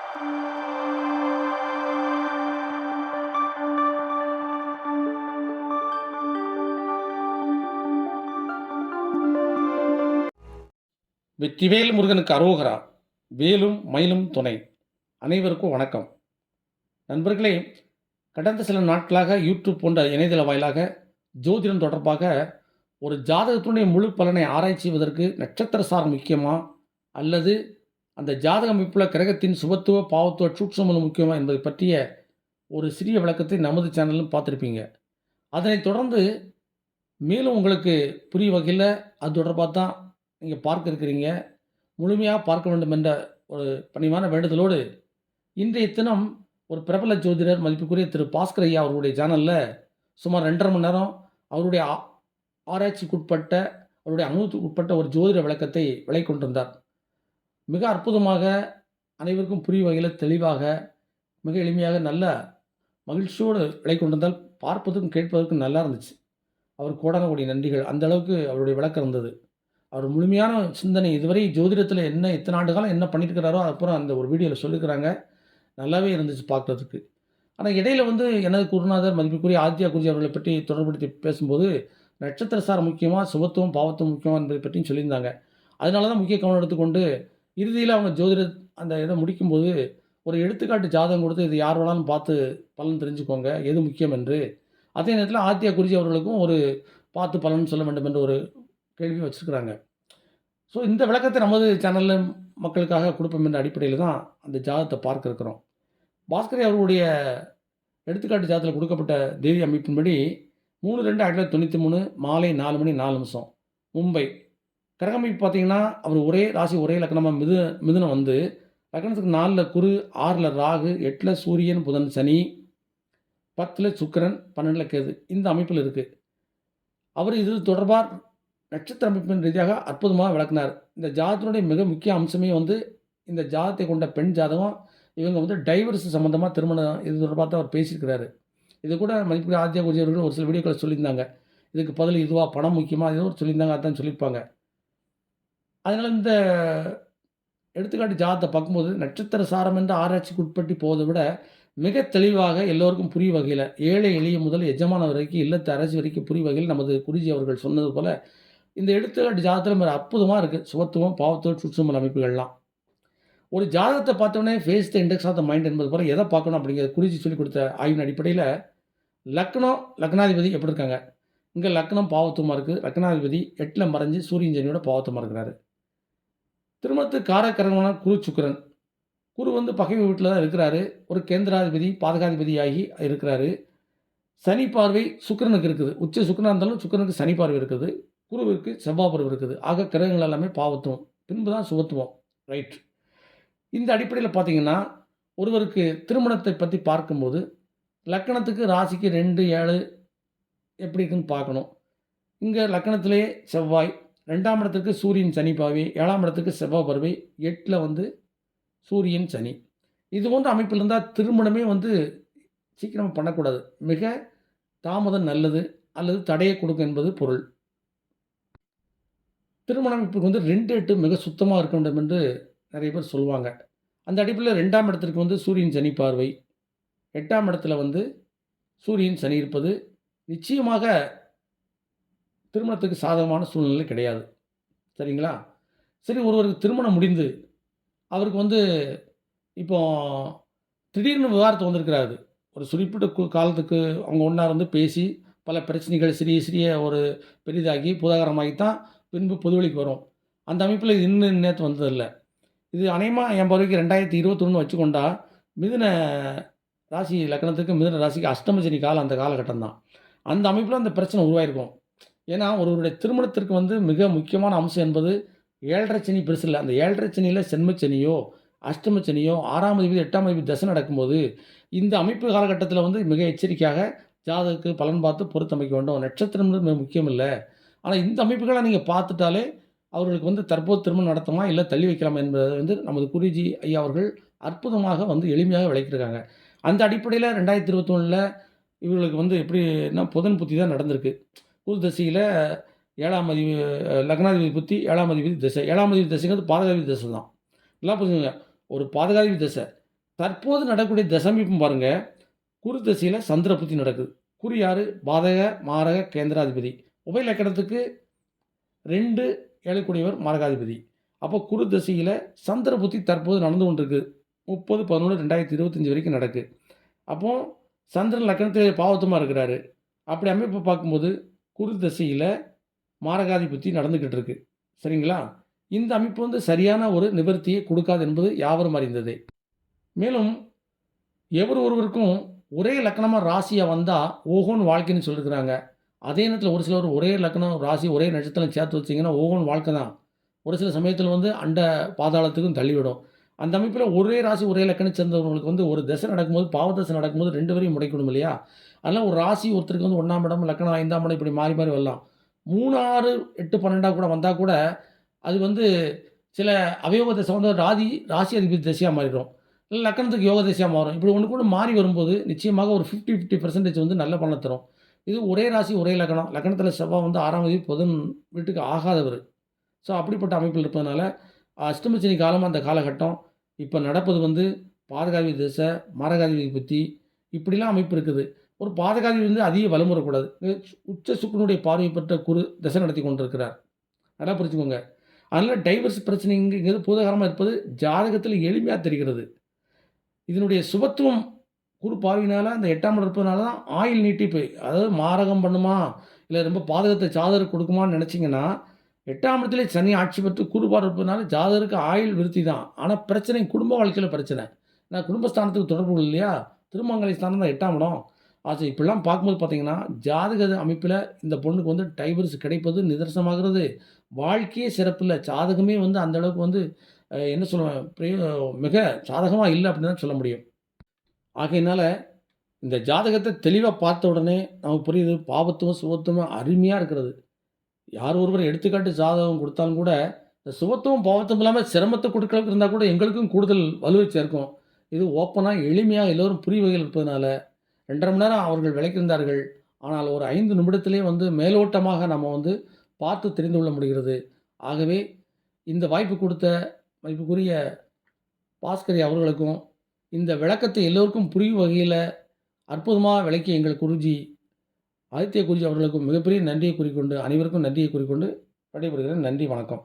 வெற்றிவேல் முருகனுக்கு அரோகரா. வேலும் மயிலும் துணை. அனைவருக்கும் வணக்கம். நண்பர்களே, கடந்த சில நாட்களாக யூடியூப் போன்ற இணையதள வாயிலாக ஜோதிடம் தொடர்பாக ஒரு ஜாதகத்தினுடைய முழு பலனை ஆராய்ச்சி செய்வதற்கு நட்சத்திர சாரம் முக்கியமா, அல்லது அந்த ஜாதக அமைப்புல கிரகத்தின் சுபத்துவ, பாவத்துவ சூட்சுமம் முக்கியமா என்பதை பற்றிய ஒரு சிறிய விளக்கத்தை நமது சேனலிலும் பார்த்துருப்பீங்க. அதனைத் தொடர்ந்து மேலும் உங்களுக்கு புரியும் வகையில அது தொடர்பாக தான் நீங்க பார்க்க இருக்கிறீங்க. முழுமையா பார்க்க வேண்டும் என்ற ஒரு பணிவான வேண்டுதலோடு, இன்றைய தினம் ஒரு பிரபல ஜோதிடர் மதிப்புக்குரிய திரு பாஸ்கர் ஐயா அவர்களுடைய சேனல்ல சுமார் 2 1/2 மணி நேரம் அவருடைய ஆராய்ச்சிக்குட்பட்ட, அவருடைய அனுபவத்துக்குட்பட்ட ஒரு ஜோதிட விளக்கத்தை விளக்கிக் கொண்டிருந்தார். மிக அற்புதமாக, அனைவருக்கும் புரியும் வகையில தெளிவாக, மிக எளிமையாக, நல்ல மகிழ்ச்சியோடு விளக்கிக் கொண்டிருந்தால் பார்ப்பதற்கும் கேட்பதற்கும் நல்லா இருந்துச்சு. அவருக்கு கோடான கோடி நன்றிகள். அந்த அளவுக்கு அவருடைய விளக்கம் இருந்தது. அவர் முழுமையான சிந்தனை இதுவரை ஜோதிடத்தில என்ன இத்தனை ஆண்டு காலம் என்ன பண்ணியிருக்கிறாரோ, அப்புறம் அந்த ஒரு வீடியோல சொல்லியிருக்கிறாங்க. நல்லாவே இருந்துச்சு பார்க்கறதுக்கு. ஆனா இடையில வந்து எனது குருநாதர் மதிப்புக்குரிய ஆதித்யா குருஜி அவர்களைப் பற்றி தொடர்புபடுத்தி பேசும்போது, நட்சத்திர சாரம் முக்கியமா, சுபத்துவம், பாவத்துவம் முக்கியமா என்பதை பற்றியும் சொல்லியிருந்தாங்க. அதனால தான் முக்கிய கவனம் எடுத்துக்கொண்டு, இறுதியில அவங்க ஜோதிட அந்த இத முடிக்கும்போது, ஒரு எடுத்துக்காட்டு ஜாதகம் கொடுத்து, இது யார் வேணாலும் பார்த்து பலன் தெரிஞ்சுக்கோங்க. எது முக்கியம் என்று. அதே நேரத்தில ஆதித்யா குருஜி அவர்களுக்கும் ஒரு பார்த்து பலன் சொல்ல வேண்டும் என்று ஒரு கேள்வியும் வச்சிருக்கிறாங்க. ஸோ இந்த விளக்கத்தை நமது சேனல்ல மக்களுக்காக குடுப்போம் என்ற அடிப்படையில தான் அந்த ஜாதகத்த பார்க்க இருக்கிறோம். பாஸ்கர் அவர்களுடைய எடுத்துக்காட்டு ஜாதகத்தில கொடுக்கப்பட்ட தேதி அமைப்பின்படி 3/2/1993 மாலை 4 மணி 4 நிமிஷம் மும்பை. கிரக அமைப்பு பார்த்தீங்கன்னா, அவர் ஒரே ராசி, ஒரே லக்னமா மிதுனம் வந்து லக்னத்துக்கு 4ல குரு, 6ல ராகு, 8ல சூரியன், புதன், சனி, 10ல சுக்கிரன், 12ல கேது. இந்த அமைப்பில இருக்கு. அவர் இது தொடர்பா நட்சத்திர அமைப்பின் ரீதியாக அற்புதமாக விளக்குனார். இந்த ஜாதகத்தினுடைய மிக முக்கிய அம்சமே வந்து, இந்த ஜாதகத்தை கொண்ட பெண் ஜாதகம், இவங்க வந்து டைவர்ஸ் சம்மந்தமா திருமணம் இது தொடர்பா தான் அவர் பேசியிருக்கிறாரு. இது கூட மதிப்புக்குரிய ஆதித்யா குருஜி அவர்கள் ஒரு சில வீடியோக்கள சொல்லியிருந்தாங்க. இதுக்கு பதில் இதுவா, பணம் முக்கியமா, ஏதோ சொல்லியிருந்தாங்க. அதான் சொல்லியிருப்பாங்க. அதனால இந்த எடுத்துக்காட்டு ஜாதகத்த பார்க்கும்போது, நட்சத்திர சாரம் என்ற ஆராய்ச்சிக்கு உட்பட்டு போவதை விட, மிக தெளிவாக எல்லோருக்கும் புரியும் வகையில, ஏழை எளிய முதல் எஜமானர் வரைக்கும், இல்லத்து அரசி வரைக்கும் புரியும் வகையில் நமது குருஜி அவர்கள் சொன்னது போல, இந்த எடுத்துக்காட்டு ஜாதகத்தில மிக அற்புதமா இருக்கு. சுபத்துவம், பாவத்துவம், சூட்சும அமைப்புகள்லாம். ஒரு ஜாதகத்த பார்த்தோனே face the index of the mind என்பது போல எத பார்க்கணும் அப்படிங்கிறத குருஜி சொல்லிக் கொடுத்த ஆய்வின் அடிப்படையில, லக்னம், லக்னாதிபதி எப்படி இருக்காங்க? இங்க லக்னம் பாவத்துவமா இருக்கு. லக்னாதிபதி 8ல மறைஞ்சு சூரியன், சனியோட பாவத்துவமா இருக்கிறாரு. திருமணத்துக்கு காரகரமான குரு, சுக்கிரன். குரு வந்து பகைமை வீட்ல தான் இருக்கிறாரு. ஒரு கேந்திராதிபதி, பாதகாதிபதியாகி இருக்கிறாரு. சனி பார்வை சுக்கிரனுக்கு இருக்குது. உச்ச சுக்கிரனா இருந்தாலும் சுக்கிரனுக்கு சனி பார்வை இருக்குது. குருவிற்கு செவ்வாய் பார்வை இருக்குது. ஆக கிரகங்கள் எல்லாமே பாவத்துவம். பின்பு தான் சுபத்துவம். ரைட். இந்த அடிப்படையில பார்த்தீங்கன்னா, ஒருவருக்கு திருமணத்தை பத்தி பார்க்கும்போது, லக்னத்துக்கு ராசிக்கு 2, 7 எப்படி இருக்குன்னு பார்க்கணும். இங்க லக்னத்திலேயே செவ்வாய், 2ஆம் இடத்துக்கு சூரியன், சனி பார்வை, 7ஆம் இடத்துக்கு செவ்வாய் பார்வை, 8ல வந்து சூரியன், சனி. இது போன்ற அமைப்பில் இருந்தா திருமணமே வந்து சீக்கிரமா பண்ணக்கூடாது. மிக தாமதம் நல்லது, அல்லது தடையை கொடுக்கும் என்பது பொருள். திருமண அமைப்புக்கு வந்து 2, 8 மிக சுத்தமா இருக்க வேண்டும் என்று நிறைய பேர் சொல்லுவாங்க. அந்த அடிப்படையில 2ஆம் இடத்திற்கு வந்து சூரியன், சனி பார்வை, 8ஆம் இடத்துல வந்து சூரியன், சனி இருப்பது நிச்சயமாக திருமணத்துக்கு சாதகமான சூழ்நிலை கிடையாது. சரிங்களா? சரி, ஒருவருக்கு திருமணம் முடிந்து, அவருக்கு வந்து இப்போ திடீர்னு விவாகரத்து வந்திருக்கிறாரு. ஒரு குறிப்பிட்ட காலத்துக்கு அவங்க ஒண்ணா இருந்து பேசி, பல பிரச்சனைகள் சிறிய சிறிய ஒரு பெரிதாகி, பூதாகரமாகி தான் பின்பு பொதுவெளிக்கு வரும். அந்த அமைப்பில இது இன்னும் நேத்து வந்ததில்ல. இது அநேகமா என் பார்வைக்கு 2021 வச்சுக்கொண்டா, மிதுன ராசி லக்னத்துக்கு மிதுன ராசிக்கு அஷ்டம சனி காலம் அந்த காலகட்டம் தான். அந்த அமைப்பில அந்த பிரச்சனை உருவாயிருக்கும். ஏன்னா, ஒருவருடைய திருமணத்திற்கு வந்து மிக முக்கியமான அம்சம் என்பது 7 1/2 சனி பெருசு இல்ல. அந்த 7 1/2 சனியில சென்ம சனியோ, அஷ்டம சனியோ, 6ஆம் அதிபதி, 8ஆம் அதிபதி தசை நடக்கும்போது, இந்த அமைப்பு காலகட்டத்தில வந்து மிக எச்சரிக்கையாக ஜாதகருக்கு பலன் பார்த்து பொருத்தமைக்க வேண்டும். நட்சத்திரம்ன்றது மிக முக்கியம் இல்ல. ஆனா இந்த அமைப்புகள நீங்க பார்த்துட்டாலே, அவர்களுக்கு வந்து தற்போது திருமணம் நடத்தணுமா, இல்ல தள்ளி வைக்கலாமா என்பதை வந்து நமது குருஜி ஐயா அவர்கள் அற்புதமாக வந்து எளிமையாக விளக்கியிருக்காங்க. அந்த அடிப்படையில 2021ல இவர்களுக்கு வந்து எப்படின்னா, புதன் புத்தி தான் நடந்திருக்கு. குரு தசையில 7ஆம் அதிபதி லக்னாதிபதி புத்தி, 7ஆம் அதிபதி திசை. 7ஆம் அதிபதி திசைங்கிறது பாதகாதிபதி திசை தான். நல்லா புரிஞ்சுக்கங்க. ஒரு பாதகாதிபதி திசை. தற்போது நடக்கக்கூடிய தசமீபம் பாருங்க, குரு திசையில சந்திர புத்தி நடக்குது. குரு யாரு? பாதக, மாரக, கேந்திராதிபதி. உபய லக்கணத்துக்கு 2 ஏழுக்குடையவர் மாரகாதிபதி. அப்போ குரு திசையில சந்திர புத்தி தற்போது நடந்து கொண்டிருக்கு. 30/11/2025 வரைக்கும் நடக்கு. அப்போ சந்திரன் லக்கணத்திலே பாவத்துவமா இருக்கிறாரு. அப்படி அமைப்பு பார்க்கும்போது குரு திசையில மாரகாதிபதி நடந்துகிட்டு இருக்கு. சரிங்களா? இந்த அமைப்பு சரியான ஒரு நிவர்த்தியை கொடுக்காது என்பது யாவரும் அறிந்ததே. மேலும் எவர் ஒருவருக்கும் ஒரே லக்கணமா ராசியா வந்தா ஓஹோன்னு வாழ்க்கைன்னு சொல்லியிருக்கிறாங்க. அதே நேரத்தில ஒரு சிலர் ஒரே லக்னம், ராசி, ஒரே நட்சத்திரம் சேர்த்து வச்சீங்கன்னா ஓஹோன்னு வாழ்க்கை தான். ஒரு சில சமயத்தில அண்ட பாதாளத்துக்கும் தள்ளிவிடும். அந்த அமைப்பில ஒரே ராசி, ஒரே லக்கணம் சேர்ந்தவங்களுக்கு ஒரு திசை நடக்கும்போது, பாவ திசை நடக்கும்போது 2 பேரையும் முடக்கிடும் இல்லையா? அதனால ஒரு ராசி ஒருத்தருக்கு 1ஆம் இடம், லக்கணம் 5ஆம் இடம் இப்படி மாறி மாறி வரலாம். 3, 6, 8, 12ஆ கூட வந்தா கூட அது சில அவயோக திசை ராசி அதிபதி திசையா மாறிடும். இல்ல லக்கணத்துக்கு யோக திசையா மாறும். இப்படி ஒண்ணுக்கு ஒண்ணு மாறி வரும்போது நிச்சயமாக ஒரு 50% நல்ல பலன தரும். இது ஒரே ராசி, ஒரே லக்கணம். லக்கணத்தில செவ்வாய் 6ஆம் அதிபதி புதன் வீட்டுக்கு ஆகாதவரு. ஸோ அப்படிப்பட்ட அமைப்பில் இருப்பதனால அஷ்டம காலம் அந்த காலகட்டம். இப்ப நடப்பது பாதகாதிபதி திசை, மாரகாதிபதி புத்தி இப்படிலாம் அமைப்பு இருக்குது. ஒரு பாதகாதிபதி அதிக வலம் வரக்கூடாது. உச்ச சுக்கிரனுடைய பார்வை பெற்ற குரு திசை நடத்தி கொண்டிருக்கிறார். நல்லா புரிஞ்சுக்கோங்க. அதனால டைவர்ஸ் பிரச்சனைங்கிறது பூதகரமா இருப்பது ஜாதகத்தில எளிமையா தெரிகிறது. இதனுடைய சுபத்துவம் குரு பார்வையினால அந்த 8ஆம் இடம் இருப்பதனால தான் ஆயுள் நீட்டிப்பு. அதாவது மாரகம் பண்ணுமா, இல்ல ரொம்ப பாதகத்த ஜாதகருக்கு கொடுக்குமான்னு நினைச்சீங்கன்னா, 8ஆம் இடத்திலே சனி ஆட்சி பெற்று குரு பார்வை இருப்பதனால ஜாதகருக்கு ஆயுள் விருத்தி தான். ஆனா பிரச்சனை குடும்ப வாழ்க்கையில பிரச்சனை. ஏன்னா குடும்பஸ்தானத்துக்கு தொடர்பு இல்லையா? திருமங்கலை ஸ்தானம் தான் 8ஆம் இடம். ஆச்சு இப்படிலாம் பார்க்கும்போது பார்த்தீங்கன்னா, ஜாதக அமைப்பில இந்த பொண்ணுக்கு டைவர்ஸ் கிடைப்பது நிதர்சனமாகிறது. வாழ்க்கையே சிறப்பில்ல. ஜாதகமே அந்த அளவுக்கு என்ன சொல்லுவேன், மிக சாதகமா இல்ல அப்படின்னு தான் சொல்ல முடியும். ஆகையினால இந்த ஜாதகத்த தெளிவா பார்த்த உடனே நமக்கு புரியுது. பாவத்துவம், சுபத்துவம் அருமையா இருக்கிறது. யார் ஒருவர் எடுத்துக்காட்டு ஜாதகம் குடுத்தாலும் கூட, இந்த சுபத்துவம், பாவத்துவம் இல்லாம சிரமத்த குடுக்குற அளவுக்கு இருந்தா கூட எங்களுக்கும் கூடுதல் வலுவை சேர்க்கும். இது ஓப்பனா, எளிமையா எல்லோரும் புரியும் வகையில் இருப்பதனால 2 1/2 மணி நேரம் அவர்கள் விளக்கியிருந்தார்கள். ஆனால் ஒரு 5 நிமிடத்திலே மேலோட்டமாக நம்ம பார்த்து தெரிந்து கொள்ள முடிகிறது. ஆகவே இந்த வாய்ப்பு கொடுத்த மதிப்புக்குரிய பாஸ்கரி அவர்களுக்கும், இந்த விளக்கத்தை எல்லோருக்கும் புரியும் வகையில அற்புதமா விளக்கிய எங்கள் குருஜி, ஆதித்ய குருஜி அவர்களுக்கும் மிகப்பெரிய நன்றியை கூறிக்கொண்டு, அனைவருக்கும் நன்றியை கூறிக்கொண்டு விடைபெறுகிறேன். நன்றி, வணக்கம்.